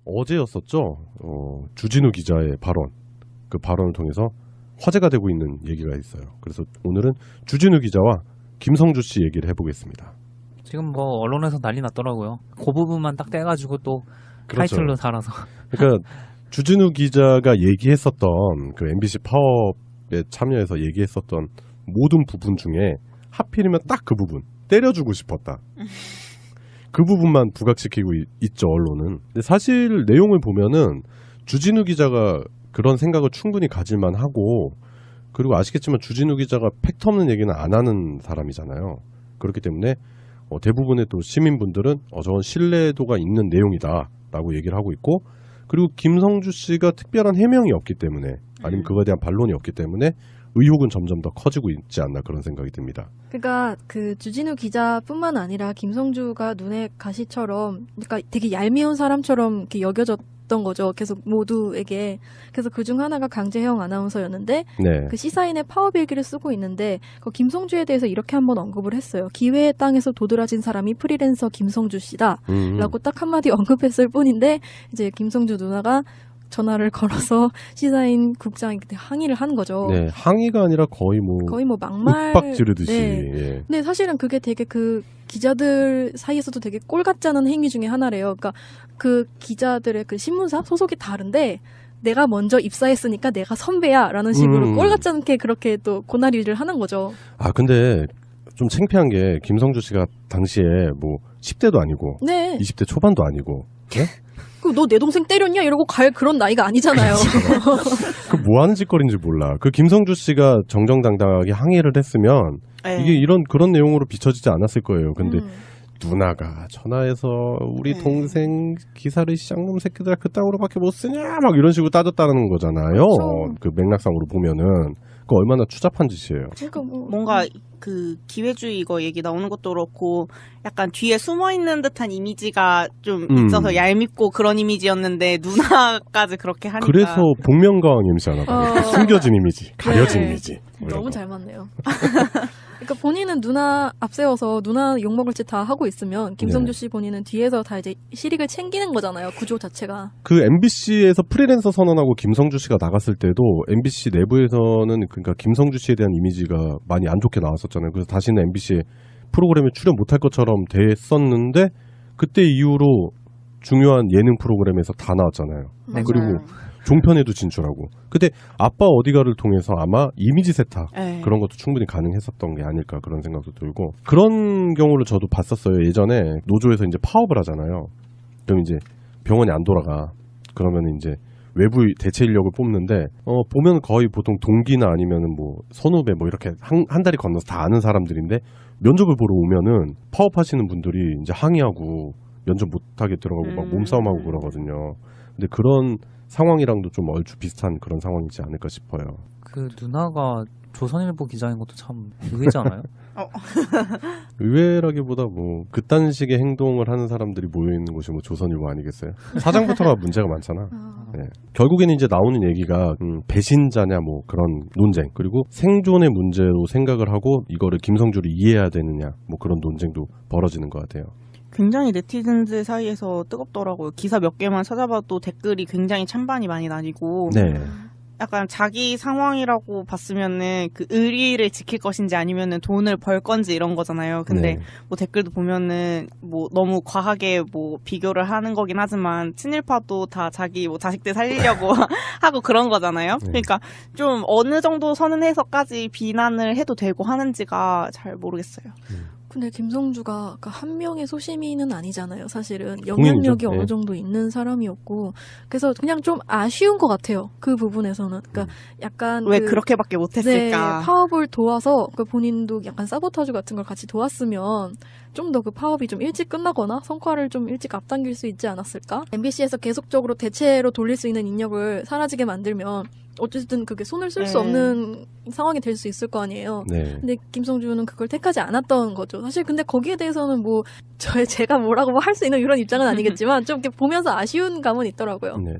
어제였었죠. 주진우 기자의 발언. 그 발언을 통해서 화제가 되고 있는 얘기가 있어요. 그래서 오늘은 주진우 기자와 김성주 씨 얘기를 해보겠습니다. 지금 뭐 언론에서 난리 났더라고요. 그 부분만 딱 떼가지고 또 그렇죠. 타이틀로 달아서. 그러니까 주진우 기자가 얘기했었던 그 MBC 파업에 참여해서 얘기했었던 모든 부분 중에 하필이면 딱 그 부분 때려주고 싶었다. 그 부분만 부각시키고 있죠, 언론은. 근데 사실 내용을 보면은 주진우 기자가 그런 생각을 충분히 가질만 하고, 그리고 아시겠지만 주진우 기자가 팩트 없는 얘기는 안 하는 사람이잖아요. 그렇기 때문에 대부분의 또 시민분들은 저건 신뢰도가 있는 내용이다라고 얘기를 하고 있고, 그리고 김성주 씨가 특별한 해명이 없기 때문에, 아니면 그거에 대한 반론이 없기 때문에 의혹은 점점 더 커지고 있지 않나 그런 생각이 듭니다. 그러니까 그 주진우 기자뿐만 아니라 김성주가 눈에 가시처럼, 그러니까 되게 얄미운 사람처럼 이렇게 여겨졌던 거죠. 계속 모두에게. 그래서 그중 하나가 강재형 아나운서였는데, 네. 그 시사인의 파업 일기를 쓰고 있는데, 그 김성주에 대해서 이렇게 한번 언급을 했어요. 기회의 땅에서 도드라진 사람이 프리랜서 김성주 씨다. 라고 딱 한마디 언급했을 뿐인데, 이제 김성주 누나가 전화를 걸어서 시사인 국장한테 항의를 한 거죠. 네, 항의가 아니라 거의 뭐 막말 윽박 지르듯이. 네. 예. 근데 사실은 그게 되게 그 기자들 사이에서도 되게 꼴 같지 않은 행위 중에 하나래요. 그러니까 그 기자들의 그 신문사 소속이 다른데 내가 먼저 입사했으니까 내가 선배야라는 식으로 꼴 같지 않게 그렇게 또 고나리를 하는 거죠. 아, 근데 좀 창피한 게 김성주 씨가 당시에 뭐 10대도 아니고 네. 20대 초반도 아니고. 네? 너 내 동생 때렸냐? 이러고 갈 그런 나이가 아니잖아요. 그 뭐 하는 짓거리인지 몰라. 그 김성주 씨가 정정당당하게 항의를 했으면 이게 그런 내용으로 비춰지지 않았을 거예요. 근데 누나가 전화해서 우리 동생 기사를 시장놈 새끼들아 그따구로밖에 못 쓰냐 막 이런 식으로 따졌다는 거잖아요. 그렇죠. 그 맥락상으로 보면은 그 얼마나 추잡한 짓이에요. 그러니까 뭔가 그 기회주의 이거 얘기 나오는 것도 그렇고 약간 뒤에 숨어있는 듯한 이미지가 좀 있어서 얄밉고 그런 이미지였는데 누나까지 그렇게 하니까 그래서 복면가왕 이미지 하나 봐. 숨겨진 이미지, 가려진 네. 이미지. 뭐 너무 이런 거. 잘 맞네요. 그러니까 본인은 누나 앞세워서 누나 욕먹을 짓 다 하고 있으면 김성주 씨 본인은 뒤에서 다 이제 실익을 챙기는 거잖아요. 구조 자체가. 그 MBC에서 프리랜서 선언하고 김성주 씨가 나갔을 때도 MBC 내부에서는 그러니까 김성주 씨에 대한 이미지가 많이 안 좋게 나왔었잖아요. 그래서 다시는 MBC 프로그램에 출연 못할 것처럼 됐었는데 그때 이후로 중요한 예능 프로그램에서 다 나왔잖아요. 맞아요. 그리고 종편에도 진출하고. 근데 아빠 어디가를 통해서 아마 이미지 세탁 그런 것도 충분히 가능했었던 게 아닐까 그런 생각도 들고. 그런 경우를 저도 봤었어요. 예전에 노조에서 이제 파업을 하잖아요. 그럼 이제 병원이 안 돌아가. 그러면 이제 외부 대체 인력을 뽑는데 보면 거의 보통 동기나 아니면은 뭐 선후배 뭐 이렇게 한 다리 건너서 다 아는 사람들인데 면접을 보러 오면은 파업하시는 분들이 이제 항의하고 면접 못하게 들어가고 막 몸싸움하고 그러거든요. 근데 그런 상황이랑도 좀 얼추 비슷한 그런 상황이지 않을까 싶어요. 그 누나가 조선일보 기자인 것도 참 의외지 않아요? 의외라기보다 뭐 그딴 식의 행동을 하는 사람들이 모여있는 곳이 뭐 조선일보 아니겠어요? 사장부터가 문제가 많잖아. 네. 결국에는 이제 나오는 얘기가 배신자냐 뭐 그런 논쟁, 그리고 생존의 문제로 생각을 하고 이거를 김성주를 이해해야 되느냐 뭐 그런 논쟁도 벌어지는 것 같아요. 굉장히 네티즌들 사이에서 뜨겁더라고요. 기사 몇 개만 찾아봐도 댓글이 굉장히 찬반이 많이 나뉘고 네. 약간 자기 상황이라고 봤으면은 그 의리를 지킬 것인지 아니면은 돈을 벌 건지 이런 거잖아요. 근데 네. 뭐 댓글도 보면은 뭐 너무 과하게 뭐 비교를 하는 거긴 하지만 친일파도 다 자기 뭐 자식들 살리려고 하고 그런 거잖아요. 그러니까 좀 어느 정도 선에서까지 비난을 해도 되고 하는지가 잘 모르겠어요. 근데 김성주가 한 명의 소시민은 아니잖아요. 사실은 영향력이 어느 정도 있는 사람이었고, 그래서 그냥 좀 아쉬운 것 같아요. 그 부분에서는. 그러니까 약간 왜 그렇게밖에 못했을까? 네, 파업을 도와서 그 본인도 약간 사보타주 같은 걸 같이 도왔으면 좀 더 그 파업이 좀 일찍 끝나거나 성과를 좀 일찍 앞당길 수 있지 않았을까? MBC에서 계속적으로 대체로 돌릴 수 있는 인력을 사라지게 만들면 어쨌든 그게 손을 쓸 수 없는 상황이 될 수 있을 거 아니에요. 네. 근데 김성주는 그걸 택하지 않았던 거죠. 사실 근데 거기에 대해서는 뭐 제가 뭐라고 할 수 있는 이런 입장은 아니겠지만 좀 이렇게 보면서 아쉬운 감은 있더라고요. 네.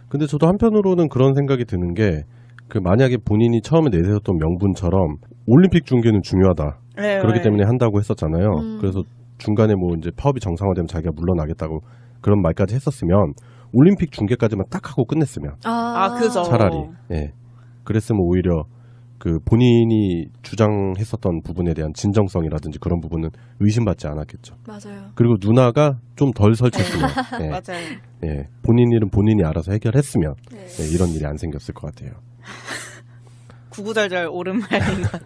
근데 저도 한편으로는 그런 생각이 드는 게 그 만약에 본인이 처음에 내세웠던 명분처럼 올림픽 중계는 중요하다. 네, 그렇기 네. 때문에 한다고 했었잖아요. 그래서 중간에 뭐 이제 파업이 정상화되면 자기가 물러나겠다고 그런 말까지 했었으면 올림픽 중계까지만 딱 하고 끝냈으면 그죠. 차라리 예. 그랬으면 오히려 그 본인이 주장했었던 부분에 대한 진정성이라든지 그런 부분은 의심받지 않았겠죠. 맞아요. 그리고 누나가 좀 덜 설쳤으면 예. 맞아요. 예. 본인 일은 본인이 알아서 해결했으면 네. 예, 이런 일이 안 생겼을 것 같아요. 구구절절 옳은 말인 것.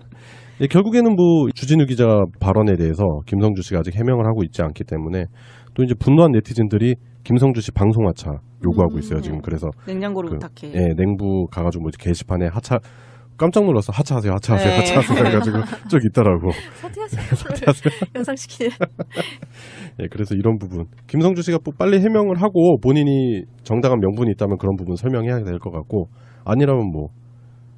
예, 결국에는 뭐 주진우 기자 발언에 대해서 김성주 씨가 아직 해명을 하고 있지 않기 때문에 또 이제 분노한 네티즌들이 김성주 씨 방송 하차 요구하고 있어요. 지금 그래서 냉장고를 그, 부탁해. 예, 냉부 가가지고 뭐 게시판에 하차 깜짝 놀라서 하차하세요, 하차하세요, 네. 하차하세요 해가지고 쭉 있더라고. 사퇴하세요. 영상시키네. 예, 그래서 이런 부분 김성주 씨가 뭐 빨리 해명을 하고 본인이 정당한 명분이 있다면 그런 부분 설명해야 될 것 같고 아니라면 뭐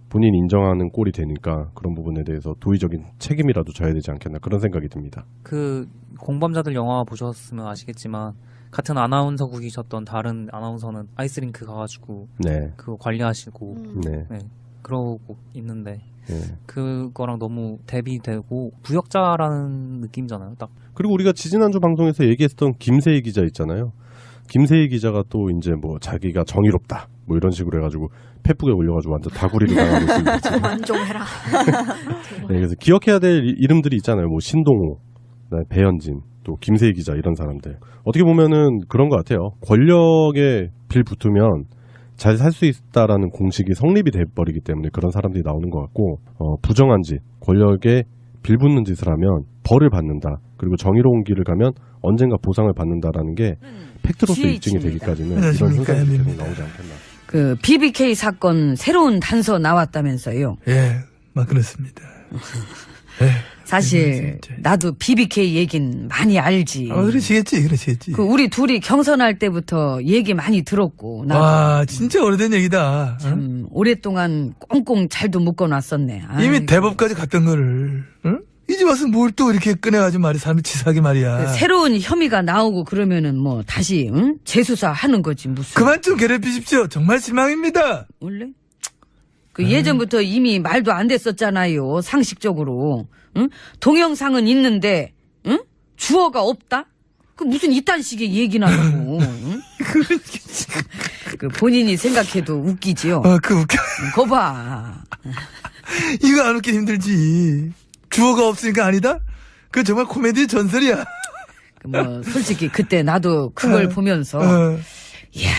본인이 인정하는 꼴이 되니까 그런 부분에 대해서 도의적인 책임이라도 져야 되지 않겠나 그런 생각이 듭니다. 그 공범자들 영화 보셨으면 아시겠지만 같은 아나운서국이셨던 다른 아나운서는 아이스링크 가가지고 네, 그거 관리하시고 네, 네, 그러고 있는데 네. 그거랑 너무 대비되고 부역자라는 느낌이잖아요. 딱 그리고 우리가 지지난주 방송에서 얘기했던 김세희 기자 있잖아요. 김세희 기자가 또 이제 뭐 자기가 정의롭다 뭐 이런 식으로 해가지고 페북에 올려가지고 완전 다구리를 당하고 있습니다. 지금. 완종해라. 네, 그래서 기억해야 될 이름들이 있잖아요. 뭐 신동호, 그다음에 배현진, 또 김세희 기자 이런 사람들. 어떻게 보면은 그런 것 같아요. 권력에 빌붙으면 잘 살 수 있다라는 공식이 성립이 돼버리기 때문에 그런 사람들이 나오는 것 같고 부정한 짓, 권력에 빌붙는 짓을 하면 벌을 받는다. 그리고 정의로운 길을 가면 언젠가 보상을 받는다라는 게 팩트로서 입증이 되기까지는 이런 안녕하십니까, 현상이 계속 엠비입니다. 나오지 않겠나. 그 BBK 사건 새로운 단서 나왔다면서요. 예, 막 그렇습니다. 예. 사실 진짜. 나도 BBK 얘긴 많이 알지. 그러시겠지. 그 우리 둘이 경선할 때부터 얘기 많이 들었고 나도 와, 진짜 오래된 얘기다. 응? 참 오랫동안 꽁꽁 잘도 묶어놨었네. 이미 아이고. 대법까지 갔던 거를, 응? 이제 와서 뭘 또 이렇게 꺼내가지고 말이야. 사람이 치사하게 말이야. 그 새로운 혐의가 나오고 그러면은 뭐 다시 응? 재수사하는 거지 무슨. 그만 좀 괴롭히십시오. 정말 실망입니다. 원래 그 예전부터 이미 말도 안 됐었잖아요. 상식적으로. 응? 동영상은 있는데 응? 주어가 없다? 그 무슨 이딴 식의 얘기나 하고. 응? 그 본인이 생각해도 웃기지요. 그 웃겨. 거봐. 이거 안 웃기 힘들지. 주어가 없으니까 아니다? 그 정말 코미디 전설이야. 뭐 솔직히 그때 나도 그걸 보면서 이야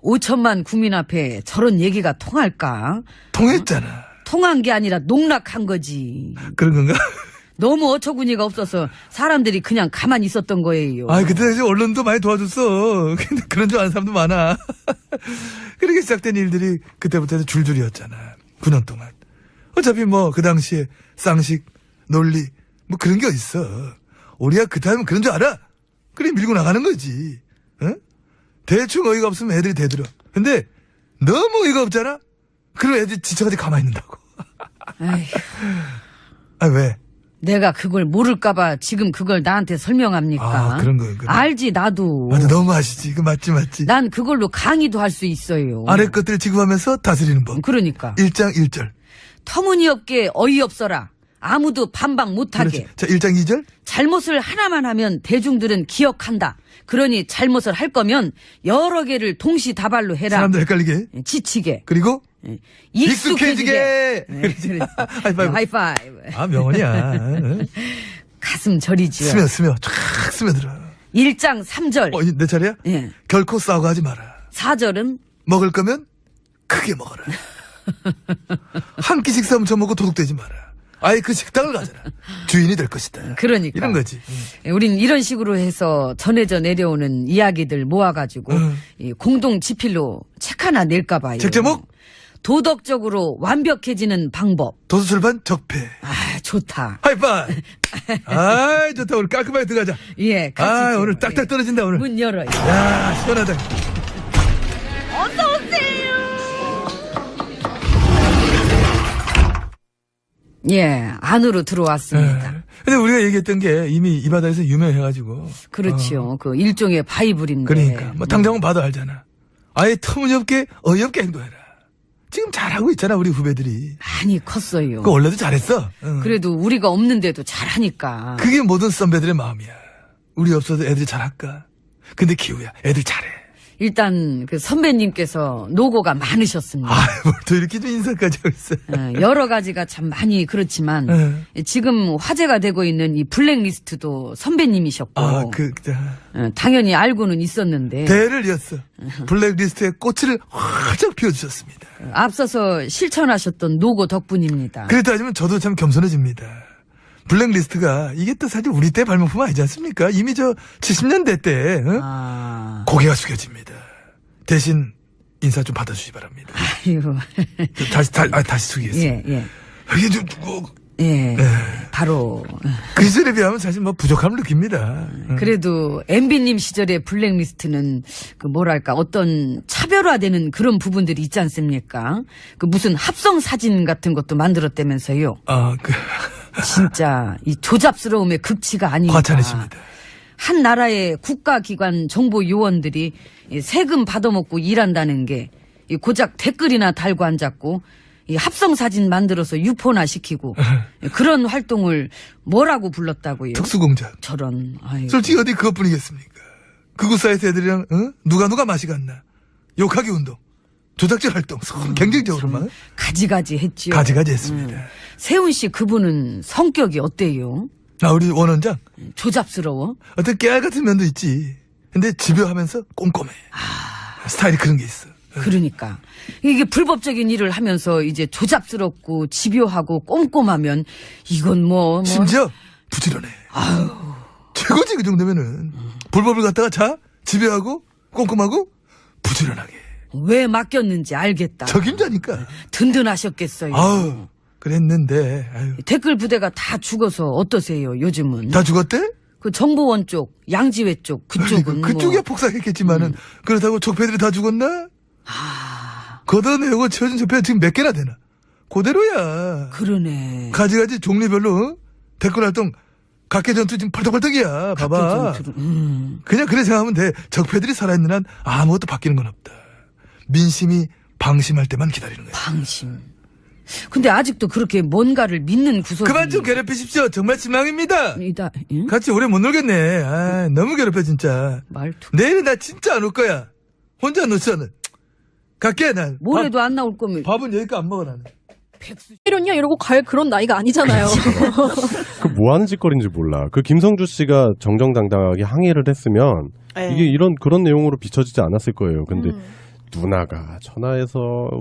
5천만 국민 앞에 저런 얘기가 통할까? 통했잖아. 통한 게 아니라 농락한 거지. 그런 건가? 너무 어처구니가 없어서 사람들이 그냥 가만히 있었던 거예요. 그때 당시 언론도 많이 도와줬어. 근데 그런 줄 아는 사람도 많아. 그렇게 시작된 일들이 그때부터 해서 줄줄이었잖아. 9년 동안. 어차피 뭐 그 당시에 쌍식, 논리 뭐 그런 게 어딨어. 우리가 그때 하면 그런 줄 알아. 그래 밀고 나가는 거지. 응? 대충 어이가 없으면 애들이 대들어. 근데 너무 어이가 없잖아? 그럼 애들이 지쳐가지고 가만히 있는다고. 에휴, 왜? 내가 그걸 모를까봐 지금 그걸 나한테 설명합니까? 그런 거요. 알지 나도. 맞아, 너무 아시지. 그 맞지. 난 그걸로 강의도 할 수 있어요. 아래 것들을 지급하면서 다스리는 법. 그러니까 1장 1절. 터무니없게 어이없어라. 아무도 반박 못하게. 자, 1장 2절. 잘못을 하나만 하면 대중들은 기억한다. 그러니 잘못을 할 거면 여러 개를 동시다발로 해라. 사람들 헷갈리게. 지치게. 그리고 익숙해지게. 익숙해지게. 하이파이브. 하이파이브. 명언이야. 가슴 저리지요. 스며 쫙 스며들어. 1장 3절. 내 차례야? 예. 결코 싸우고 하지 마라. 4절은 먹을 거면 크게 먹어라. 한 끼 식사 훔쳐 먹고 도둑되지 마라. 아예 그 식당을 가져라. 주인이 될 것이다. 그러니까. 이런 거지. 우린 이런 식으로 해서 전해져 내려오는 이야기들 모아가지고 이 공동 지필로 책 하나 낼까 봐요. 책 제목? 도덕적으로 완벽해지는 방법. 도서출판 적폐. 좋다. 하이파이. 좋다. 오늘 깔끔하게 들어가자. 예, 같이. 오늘 딱딱 떨어진다 오늘. 문 열어요. 야, 시원하다. 예, 안으로 들어왔습니다. 근데 우리가 얘기했던 게 이미 이 바다에서 유명해가지고. 그렇죠. 그 일종의 바이블인데. 그러니까 뭐 당장은 봐도 알잖아. 아예 터무니없게 어이없게 행동해라. 지금 잘하고 있잖아 우리 후배들이. 많이 컸어요. 그 원래도 잘했어. 응. 그래도 우리가 없는데도 잘하니까. 그게 모든 선배들의 마음이야. 우리 없어도 애들이 잘할까? 근데 기우야 애들 잘해. 일단 그 선배님께서 노고가 많으셨습니다. 뭘 또 이렇게 좀 인사까지 하고 있어. 여러 가지가 참 많이 그렇지만 지금 화제가 되고 있는 이 블랙리스트도 선배님이셨고 당연히 알고는 있었는데 대를 이었어. 블랙리스트의 꽃을 활짝 피워주셨습니다. 앞서서 실천하셨던 노고 덕분입니다. 그렇다면 저도 참 겸손해집니다. 블랙리스트가 이게 또 사실 우리 때 발명품 아니지 않습니까? 이미 저 70년대 때 고개가 숙여집니다. 대신 인사 좀 받아주시기 바랍니다. 아이고. 다시 숙이겠습니다. 예. 이게 좀 바로 그 시절에 비하면 사실 뭐 부족함을 느낍니다. 그래도 MB님 시절의 블랙리스트는 그 뭐랄까 어떤 차별화되는 그런 부분들이 있지 않습니까? 그 무슨 합성 사진 같은 것도 만들었다면서요. 진짜 이 조잡스러움의 극치가 아니니까. 과찬이십니다. 한 나라의 국가기관 정보 요원들이 세금 받아먹고 일한다는 게 고작 댓글이나 달고 앉았고 이 합성 사진 만들어서 유포나 시키고 그런 활동을 뭐라고 불렀다고요? 특수공작. 저런. 아이고. 솔직히 어디 그것뿐이겠습니까? 극우 사이트 애들이랑 누가 맛이 갔나? 욕하기 운동, 조작질 활동 경쟁적으로만 가지가지 했지요. 가지가지 했습니다. 세훈 씨 그분은 성격이 어때요? 우리 원원장 조잡스러워? 어떤 깨알 같은 면도 있지. 근데 집요하면서 꼼꼼해. 스타일이 그런 게 있어. 그러니까 이게 불법적인 일을 하면서 이제 조잡스럽고 집요하고 꼼꼼하면 이건 뭐 심지어 부지런해. 최고지 그 정도면은. 불법을 갖다가 집요하고 꼼꼼하고 부지런하게. 왜 맡겼는지 알겠다. 적임자니까. 든든하셨겠어요. 그랬는데. 댓글 부대가 다 죽어서 어떠세요 요즘은? 다 죽었대? 그 정보원 쪽, 양지회 쪽 그쪽은 그쪽이야 폭삭했겠지만은 그렇다고 적폐들이 다 죽었나? 걷어내고 채워진 적폐가 지금 몇 개나 되나? 그대로야. 그러네. 가지가지 종류별로 댓글 활동 각계 전투 지금 팔떡팔떡이야. 봐봐. 그냥 그래 생각하면 돼. 적폐들이 살아있는 한 아무것도 바뀌는 건 없다. 민심이 방심할 때만 기다리는 거야. 방심. 근데 아직도 그렇게 뭔가를 믿는 구석이. 그만 좀 괴롭히십시오. 정말 실망입니다. 응? 같이 오래 못 놀겠네. 너무 괴롭혀 진짜. 말투. 내일은 나 진짜 안 올 거야. 혼자 놓쳐는. 갈게 난. 모레도 안 나올 거면. 밥은 여기까지 안 먹어 나는. 이런요 이러고 갈 그런 나이가 아니잖아요. 그 뭐 하는 짓거리인지 몰라. 그 김성주 씨가 정정당당하게 항의를 했으면 이게 그런 내용으로 비춰지지 않았을 거예요. 근데 누나가 전화해서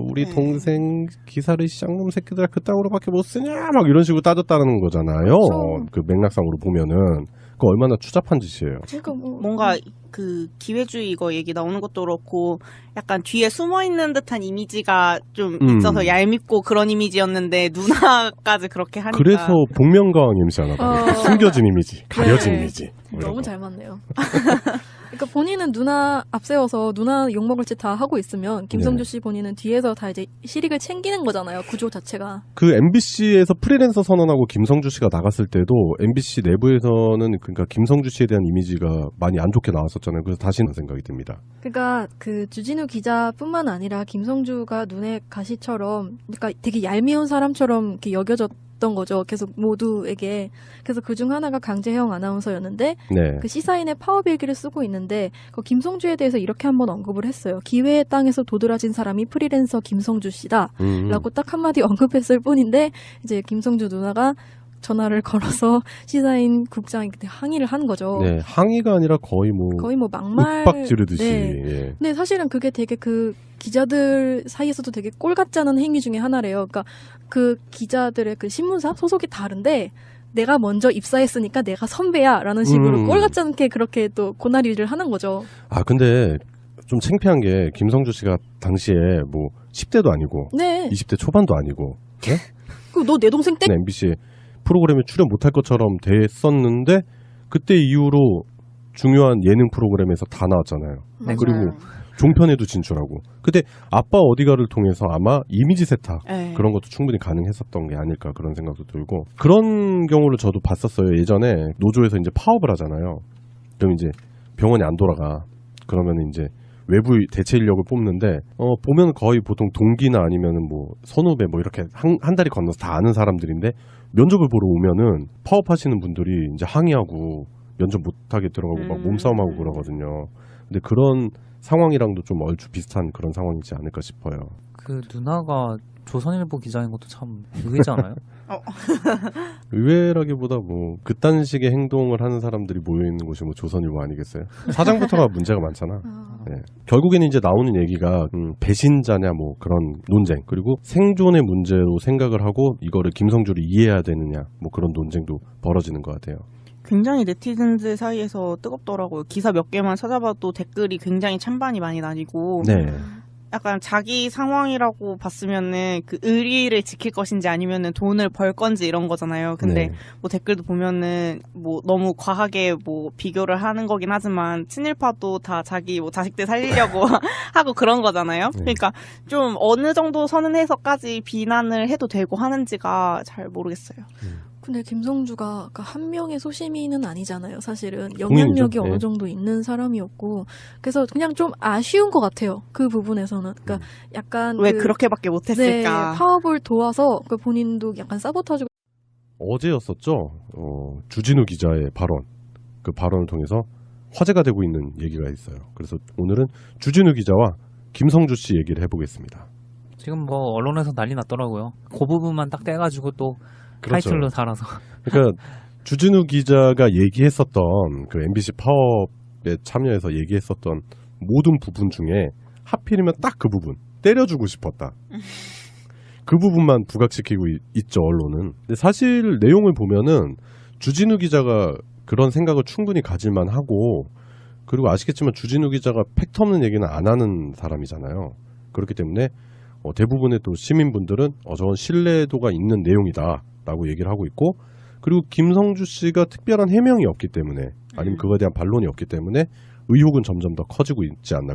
우리 동생 기사를 시장놈 새끼들 그땅으로밖에 못 쓰냐 막 이런 식으로 따졌다는 거잖아요. 그렇죠. 그 맥락상으로 보면은 그 얼마나 추잡한 짓이에요. 제가 뭔가 그 기회주의 이거 얘기 나오는 것도 그렇고 약간 뒤에 숨어 있는 듯한 이미지가 좀 있어서 얄밉고 그런 이미지였는데 누나까지 그렇게 하니까 그래서 복면가왕 MC 하나 봐. 숨겨진 이미지, 가려진 네. 이미지. 너무 잘 맞네요. 그러니까 본인은 누나 앞세워서 누나 욕먹을 짓 다 하고 있으면 김성주 씨 본인은 뒤에서 다 이제 실익을 챙기는 거잖아요. 구조 자체가. 그 MBC에서 프리랜서 선언하고 김성주 씨가 나갔을 때도 MBC 내부에서는 그러니까 김성주 씨에 대한 이미지가 많이 안 좋게 나왔었잖아요. 그래서 다시는 생각이 듭니다. 그러니까 그 주진우 기자뿐만 아니라 김성주가 눈에 가시처럼 그러니까 되게 얄미운 사람처럼 이렇게 여겨졌던 거죠. 계속 모두에게. 그래서 그중 하나가 강재형 아나운서였는데 네. 그 시사인의 파업일기를 쓰고 있는데 그 김성주에 대해서 이렇게 한번 언급을 했어요. 기회의 땅에서 도드라진 사람이 프리랜서 김성주 씨다 라고 딱 한마디 언급했을 뿐인데 이제 김성주 누나가 전화를 걸어서 시사인 국장이 그때 항의를 한 거죠. 네, 항의가 아니라 거의 뭐 막말. 윽박 지르듯이. 네. 예. 근데 사실은 그게 되게 그 기자들 사이에서도 되게 꼴 같지 않은 행위 중에 하나래요. 그러니까 그 기자들의 그 신문사 소속이 다른데 내가 먼저 입사했으니까 내가 선배야라는 식으로 꼴 같지 않게 그렇게 또 고나리를 하는 거죠. 아 근데 좀 창피한 게 김성주 씨가 당시에 뭐 10대도 아니고 네. 20대 초반도 아니고 네? 그 너 내 동생 때 MBC 프로그램에 출연 못할 것처럼 됐었는데 그때 이후로 중요한 예능 프로그램에서 다 나왔잖아요. 맞아요. 그리고 종편에도 진출하고. 근데 아빠 어디가를 통해서 아마 이미지 세탁 네. 그런 것도 충분히 가능했었던 게 아닐까 그런 생각도 들고 그런 경우를 저도 봤었어요. 예전에 노조에서 이제 파업을 하잖아요. 그럼 이제 병원이 안 돌아가. 그러면 이제 외부 대체 인력을 뽑는데 보면 거의 보통 동기나 아니면은 뭐 선후배 뭐 이렇게 한 다리 건너서 다 아는 사람들인데 면접을 보러 오면은 파업하시는 분들이 이제 항의하고 면접 못하게 들어가고 막 몸싸움하고 그러거든요. 근데 그런 상황이랑도 좀 얼추 비슷한 그런 상황이지 않을까 싶어요. 그 누나가 조선일보 기자인 것도 참 의외지 않아요? 의외라기보다 뭐 그딴 식의 행동을 하는 사람들이 모여 있는 곳이 뭐 조선일보 아니겠어요? 사장부터가 문제가 많잖아. 네. 결국에는 이제 나오는 얘기가 배신자냐 뭐 그런 논쟁, 그리고 생존의 문제로 생각을 하고 이거를 김성주를 이해해야 되느냐 뭐 그런 논쟁도 벌어지는 것 같아요. 굉장히 네티즌들 사이에서 뜨겁더라고요. 기사 몇 개만 찾아봐도 댓글이 굉장히 찬반이 많이 나뉘고 네. 약간 자기 상황이라고 봤으면은 그 의리를 지킬 것인지 아니면은 돈을 벌 건지 이런 거잖아요. 근데 네. 뭐 댓글도 보면은 뭐 너무 과하게 뭐 비교를 하는 거긴 하지만 친일파도 다 자기 뭐 자식들 살리려고 하고 그런 거잖아요. 네. 그러니까 좀 어느 정도 선은 해서까지 비난을 해도 되고 하는지가 잘 모르겠어요. 근데 김성주가 한 명의 소시민은 아니잖아요. 사실은 영향력이 국민이죠. 어느 네. 정도 있는 사람이었고, 그래서 그냥 좀 아쉬운 것 같아요. 그 부분에서는. 그러니까 약간 왜 그렇게밖에 못했을까? 네, 파업을 도와서 그 본인도 약간 사보타주. 어제였었죠. 주진우 기자의 발언. 그 발언을 통해서 화제가 되고 있는 얘기가 있어요. 그래서 오늘은 주진우 기자와 김성주 씨 얘기를 해보겠습니다. 지금 뭐 언론에서 난리 났더라고요. 그 부분만 딱 떼가지고 또 그렇죠. 타이틀로 달아서. 그러니까 주진우 기자가 얘기했었던 그 MBC 파업에 참여해서 얘기했었던 모든 부분 중에 하필이면 딱 그 부분 때려주고 싶었다. 그 부분만 부각시키고 있죠, 언론은. 근데 사실 내용을 보면은 주진우 기자가 그런 생각을 충분히 가질만 하고, 그리고 아시겠지만 주진우 기자가 팩트 없는 얘기는 안 하는 사람이잖아요. 그렇기 때문에 대부분의 또 시민분들은 저건 신뢰도가 있는 내용이다 라고 얘기를 하고 있고, 그리고 김성주 씨가 특별한 해명이 없기 때문에, 아니면 그거에 대한 반론이 없기 때문에 의혹은 점점 더 커지고 있지 않나.